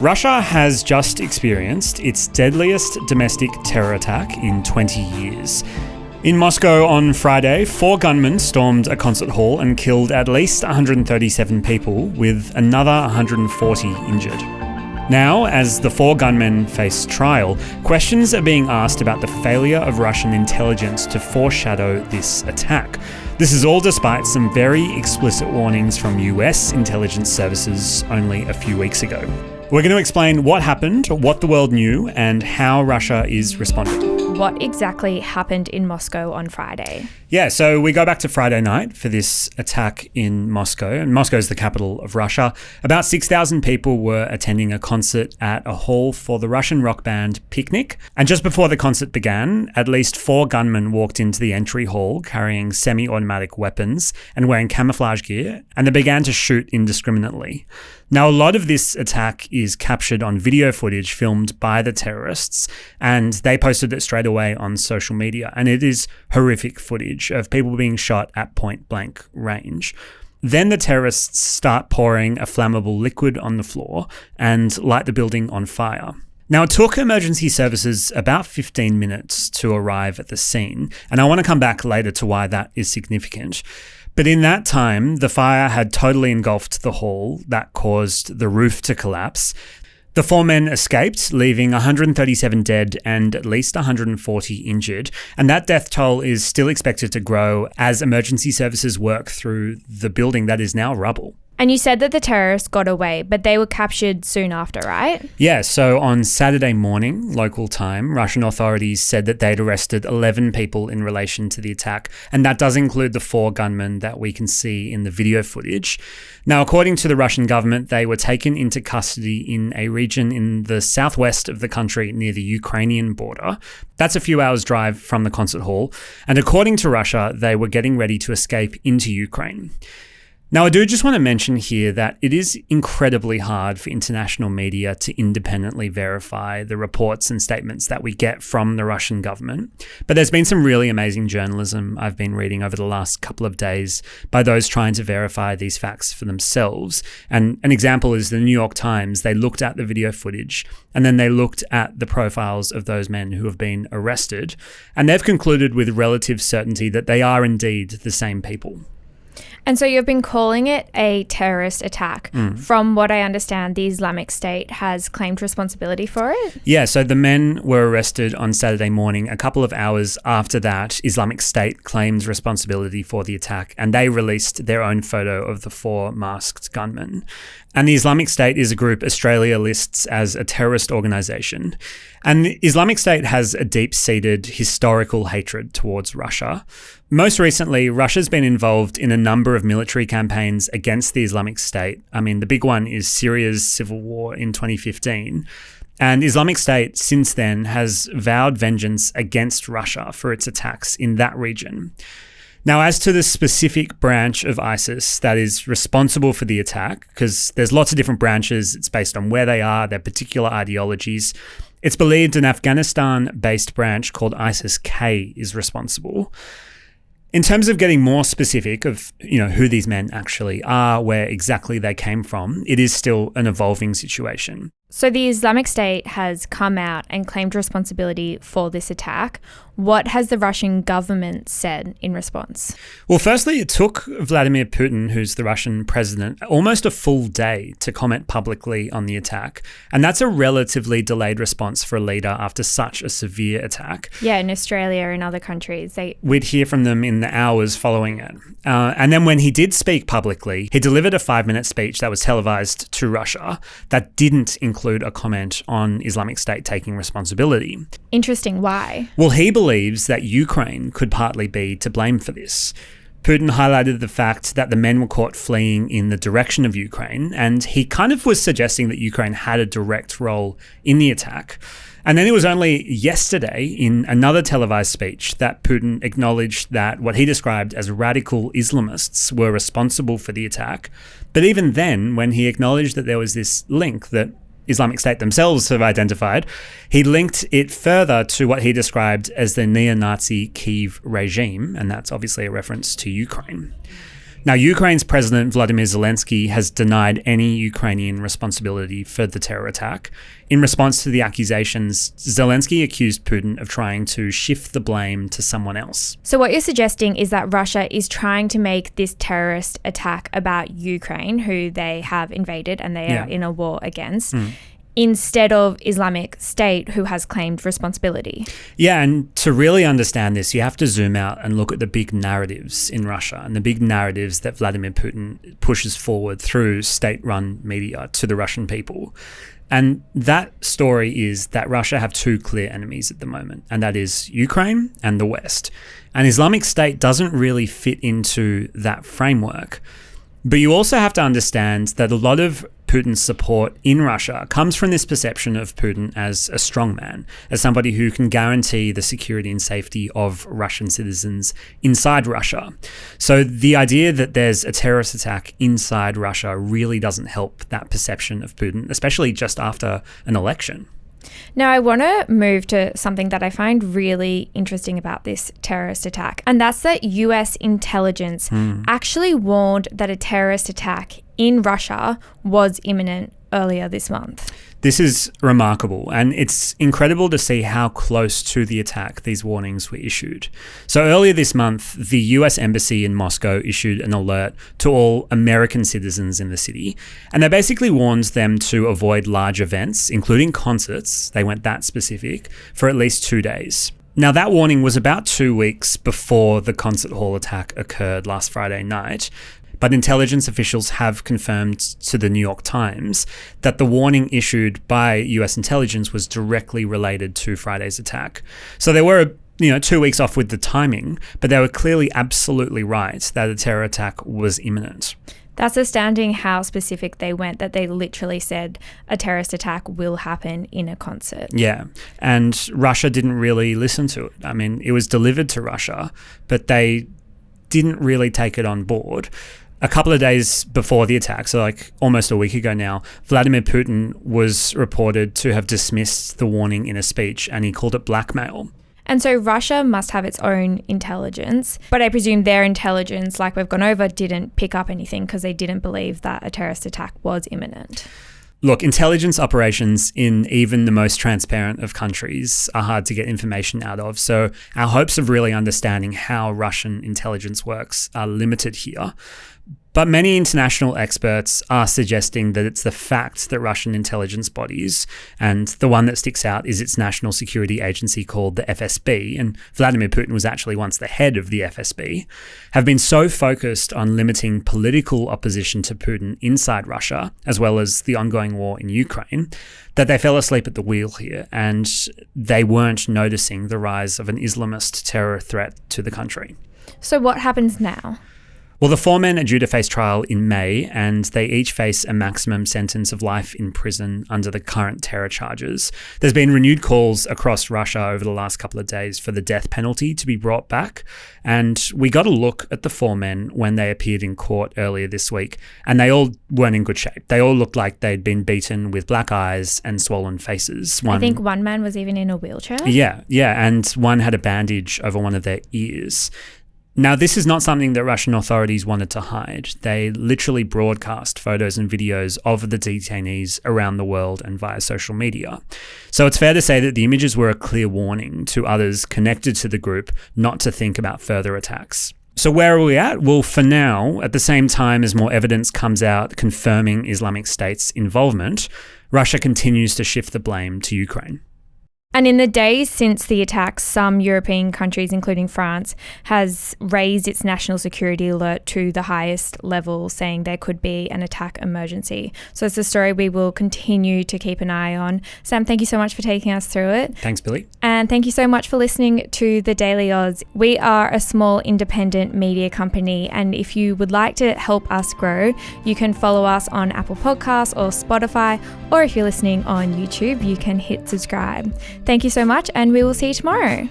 Russia has just experienced its deadliest domestic terror attack in 20 years. In Moscow on Friday, 4 gunmen stormed a concert hall and killed at least 137 people, with another 140 injured. Now, as the 4 gunmen face trial, questions are being asked about the failure of Russian intelligence to foreshadow this attack. This is all despite some very explicit warnings from US intelligence services only a few weeks ago. We're going to explain what happened, what the world knew, and how Russia is responding. What exactly happened in Moscow on Friday? Yeah, so we go back to Friday night for this attack in Moscow, and Moscow is the capital of Russia. About 6,000 people were attending a concert at a hall for the Russian rock band Picnic. And just before the concert began, at least 4 gunmen walked into the entry hall carrying semi-automatic weapons and wearing camouflage gear, and they began to shoot indiscriminately. Now, a lot of this attack is captured on video footage filmed by the terrorists, and they posted it straight away on social media. And it is horrific footage of people being shot at point-blank range. Then the terrorists start pouring a flammable liquid on the floor and light the building on fire. Now, it took emergency services about 15 minutes to arrive at the scene, and I want to come back later to why that is significant. But in that time, the fire had totally engulfed the hall. That caused the roof to collapse. The 4 men escaped, leaving 137 dead and at least 140 injured. And that death toll is still expected to grow as emergency services work through the building that is now rubble. And you said that the terrorists got away, but they were captured soon after, right? Yeah, so on Saturday morning, local time, Russian authorities said that they'd arrested 11 people in relation to the attack, and that does include the 4 gunmen that we can see in the video footage. Now, according to the Russian government, they were taken into custody in a region in the southwest of the country near the Ukrainian border. That's a few hours' drive from the concert hall, and according to Russia, they were getting ready to escape into Ukraine. Now, I do just want to mention here that it is incredibly hard for international media to independently verify the reports and statements that we get from the Russian government. But there's been some really amazing journalism I've been reading over the last couple of days by those trying to verify these facts for themselves. And an example is the New York Times. They looked at the video footage and then they looked at the profiles of those men who have been arrested. And they've concluded with relative certainty that they are indeed the same people. And so you've been calling it a terrorist attack. From what I understand, the Islamic State has claimed responsibility for it? Yeah, so the men were arrested on Saturday morning. A couple of hours after that, Islamic State claimed responsibility for the attack, and they released their own photo of the 4 masked gunmen. And the Islamic State is a group Australia lists as a terrorist organisation. And the Islamic State has a deep-seated historical hatred towards Russia. Most recently, Russia's been involved in a number of military campaigns against the Islamic State. I mean, the big one is Syria's civil war in 2015. And Islamic State, since then, has vowed vengeance against Russia for its attacks in that region. Now, as to the specific branch of ISIS that is responsible for the attack, because there's lots of different branches, it's based on where they are, their particular ideologies. It's believed an Afghanistan-based branch called ISIS-K is responsible. In terms of getting more specific of, who these men actually are, where exactly they came from, it is still an evolving situation. So the Islamic State has come out and claimed responsibility for this attack. What has the Russian government said in response? Well, firstly, it took Vladimir Putin, who's the Russian president, almost a full day to comment publicly on the attack. And that's a relatively delayed response for a leader after such a severe attack. Yeah, in Australia and other countries. We'd hear from them in the hours following it. And then when he did speak publicly, he delivered a 5-minute speech that was televised to Russia that didn't include a comment on Islamic State taking responsibility. Interesting. Why? Well, he believes that Ukraine could partly be to blame for this. Putin highlighted the fact that the men were caught fleeing in the direction of Ukraine, and he kind of was suggesting that Ukraine had a direct role in the attack. And then it was only yesterday, in another televised speech, that Putin acknowledged that what he described as radical Islamists were responsible for the attack. But even then, when he acknowledged that there was this link that Islamic State themselves have identified, he linked it further to what he described as the neo-Nazi Kyiv regime, and that's obviously a reference to Ukraine. Now, Ukraine's President Vladimir Zelensky has denied any Ukrainian responsibility for the terror attack. In response to the accusations, Zelensky accused Putin of trying to shift the blame to someone else. So what you're suggesting is that Russia is trying to make this terrorist attack about Ukraine, who they have invaded and they are in a war against, instead of Islamic State, who has claimed responsibility. Yeah, and to really understand this, you have to zoom out and look at the big narratives in Russia and the big narratives that Vladimir Putin pushes forward through state-run media to the Russian people. And that story is that Russia have two clear enemies at the moment, and that is Ukraine and the West. And Islamic State doesn't really fit into that framework. But you also have to understand that a lot of Putin's support in Russia comes from this perception of Putin as a strongman, as somebody who can guarantee the security and safety of Russian citizens inside Russia. So the idea that there's a terrorist attack inside Russia really doesn't help that perception of Putin, especially just after an election. Now, I want to move to something that I find really interesting about this terrorist attack, and that's that US intelligence actually warned that a terrorist attack in Russia was imminent earlier this month. This is remarkable, and it's incredible to see how close to the attack these warnings were issued. So earlier this month, the US Embassy in Moscow issued an alert to all American citizens in the city, and they basically warned them to avoid large events, including concerts, they went that specific, for at least 2 days. Now, that warning was about 2 weeks before the concert hall attack occurred last Friday night. But intelligence officials have confirmed to the New York Times that the warning issued by US intelligence was directly related to Friday's attack. So they were, 2 weeks off with the timing, but they were clearly absolutely right that a terror attack was imminent. That's astounding how specific they went, that they literally said a terrorist attack will happen in a concert. Yeah, and Russia didn't really listen to it. I mean, it was delivered to Russia, but they didn't really take it on board. A couple of days before the attack, so like almost a week ago now, Vladimir Putin was reported to have dismissed the warning in a speech, and he called it blackmail. And so Russia must have its own intelligence, but I presume their intelligence, like we've gone over, didn't pick up anything because they didn't believe that a terrorist attack was imminent. Look, intelligence operations in even the most transparent of countries are hard to get information out of, so our hopes of really understanding how Russian intelligence works are limited here. But many international experts are suggesting that it's the fact that Russian intelligence bodies, and the one that sticks out is its national security agency called the FSB, and Vladimir Putin was actually once the head of the FSB, have been so focused on limiting political opposition to Putin inside Russia, as well as the ongoing war in Ukraine, that they fell asleep at the wheel here, and they weren't noticing the rise of an Islamist terror threat to the country. So what happens now? Well, the four men are due to face trial in May, and they each face a maximum sentence of life in prison under the current terror charges. There's been renewed calls across Russia over the last couple of days for the death penalty to be brought back, and we got a look at the four men when they appeared in court earlier this week, and they all weren't in good shape. They all looked like they'd been beaten with black eyes and swollen faces. I think one man was even in a wheelchair. Yeah, and one had a bandage over one of their ears. Now, this is not something that Russian authorities wanted to hide. They literally broadcast photos and videos of the detainees around the world and via social media. So it's fair to say that the images were a clear warning to others connected to the group not to think about further attacks. So where are we at? Well, for now, at the same time as more evidence comes out confirming Islamic State's involvement, Russia continues to shift the blame to Ukraine. And in the days since the attacks, some European countries, including France, has raised its national security alert to the highest level, saying there could be an attack emergency. So it's a story we will continue to keep an eye on. Sam, thank you so much for taking us through it. Thanks, Billy. And thank you so much for listening to the Daily Aus. We are a small independent media company, and if you would like to help us grow, you can follow us on Apple Podcasts or Spotify, or if you're listening on YouTube, you can hit subscribe. Thank you so much, and we will see you tomorrow.